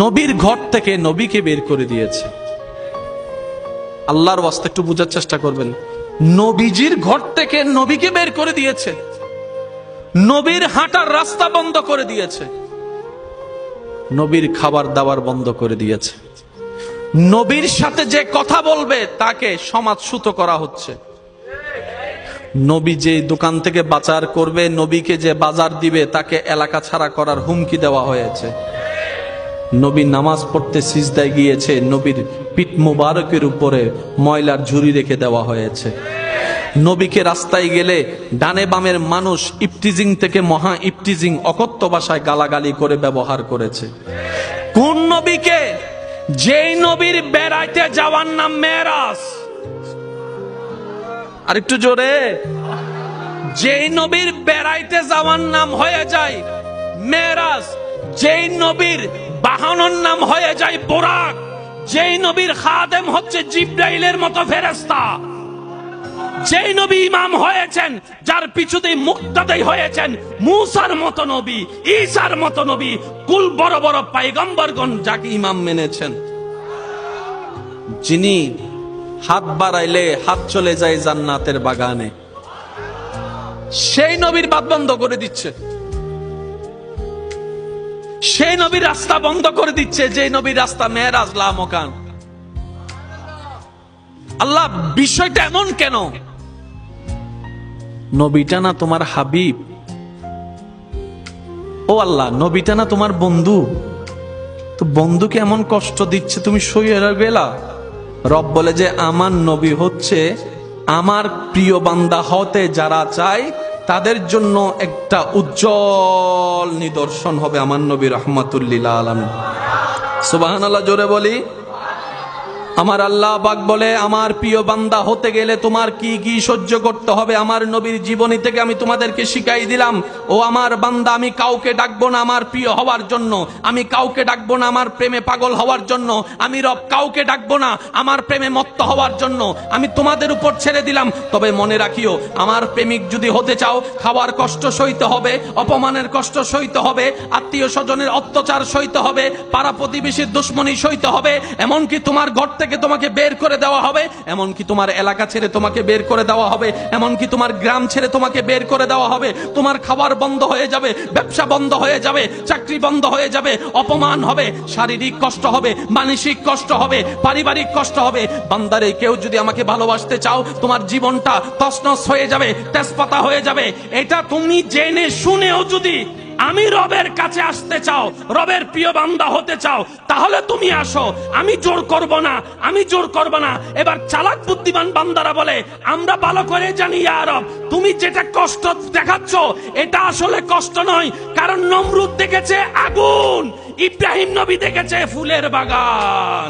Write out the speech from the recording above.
নবীর ঘর থেকে নবীকে বের করে দিয়েছে। আল্লাহর ওয়াস্তে একটু বোঝার চেষ্টা করবেন, নবীজির ঘর থেকে নবীকে বের করে দিয়েছে, নবীর হাঁটার রাস্তা বন্ধ করে দিয়েছে, নবীর খাবার দাবার বন্ধ করে দিয়েছে, নবীর সাথে যে কথা বলবে তাকে সমাজচ্যুত করা হচ্ছে, নবী যে দোকান থেকে বাজার করবে, নবীকে যে বাজার দিবে তাকে এলাকা ছাড়া করার হুমকি দেওয়া হয়েছে। নবী নামাজ পড়তে সিজদায় গিয়েছে, নবীর পিঠ মুবারকের উপরে ময়লার ঝুড়ি রেখে দেওয়া হয়েছে। নবীকে রাস্তায় গেলে ডানে বামের মানুষ ইফটিজিং থেকে মহা ইফটিজিং অকথ্য ভাষায় গালাগালি করে ব্যবহার করেছে। কোন নবীকে? যেই নবীর বেড়াইতে যাওয়ার নাম মেরাজ। আর একটু জোরে, যেই নবীর বেড়াইতে যাওয়ার নাম হয়ে যায় মেরাজ, যেই নবীর বাহনের নাম হয়ে যায় বোরাক, যেই নবীর খাদেম হচ্ছে জিব্রাইলের মতো ফেরেশতা, যেই নবী ইমাম হয়েছেন, যার পিছুতে মুক্তাদাই হয়েছেন মুসার মতো নবী, ঈসার মতো নবী, কুল বড় বড় পয়গম্বরগণ যাকে ইমাম মেনেছেন, যিনি হাত বাড়াইলে হাত চলে যায় জান্নাতের বাগানে, সেই নবীর বাত বন্ধ করে দিচ্ছে, সেই নবীর রাস্তা বন্ধ করে দিচ্ছে, যে নবীর রাস্তা মেরাজ লা মকান। আল্লাহ, বিষয়টা এমন কেন? নবীটা না তোমার হাবিব? ও আল্লাহ, নবীটা না তোমার বন্ধু? তো বন্ধুকে এমন কষ্ট দিচ্ছে, তুমি সইয়ে গেলা? রব বলে যে আমার নবী হচ্ছে আমার প্রিয় বান্দা হতে যারা চায় তাদের জন্য একটা উজ্জ্বল নিদর্শন হবে আমার নবী রাহমাতুল লিল আলামিন। সুবহানাল্লাহ, জোরে বলি। আমার আল্লাহ পাক বলে আমার প্রিয় বান্দা হতে গেলে তোমার কি কি সহ্য করতে হবে আমার নবীর জীবনী থেকে আমি তোমাদেরকে শিখাই দিলাম। ও আমার বান্দা, আমি কাউকে ডাকবো না আমার প্রিয় হওয়ার জন্য, আমি কাউকে ডাকবো না আমার প্রেমে পাগল হওয়ার জন্য, আমি রব কাউকে ডাকবো না আমার প্রেমে মত্ত হওয়ার জন্য, আমি তোমাদের উপর ছেড়ে দিলাম। তবে মনে রাখিও, আমার প্রেমিক যদি হতে চাও, খাওয়ার কষ্ট সইতে হবে, অপমানের কষ্ট সইতে হবে, আত্মীয় স্বজনের অত্যাচার সইতে হবে, পাড়া প্রতিবেশীর দুশ্মনী সইতে হবে, এমনকি তোমার ঘর থেকে তোমাকে বের করে দেওয়া হবে, এমনকি তোমার এলাকা ছেড়ে তোমাকে বের করে দেওয়া হবে, এমনকি তোমার গ্রাম ছেড়ে তোমাকে বের করে দেওয়া হবে, তোমার খাবার বন্ধ হয়ে যাবে, ব্যবসা বন্ধ হয়ে যাবে, চাকরি বন্ধ হয়ে যাবে, অপমান হবে, শারীরিক কষ্ট হবে, মানসিক কষ্ট হবে, পারিবারিক কষ্ট হবে। বান্দারে, কেউ যদি আমাকে ভালোবাসতে চাও, তোমার জীবনটা তছনছ হয়ে যাবে, তেজপাতা হয়ে যাবে। এটা তুমি জেনে শুনেও যদি আমি রবের কাছে আসতে চাও, রবের প্রিয় বান্দা হতে চাও, তাহলে তুমি আসো, আমি জোর করব না, আমি জোর করব না। এবার চালাক বুদ্ধিমান বান্দারা বলে, আমরা ভালো করে জানি ইয়া রব, তুমি যেটা কষ্ট দেখাচ্ছ এটা আসলে কষ্ট নয়, কারণ নমরুদ দেখেছে আগুন, ইব্রাহিম নবী দেখেছে ফুলের বাগান।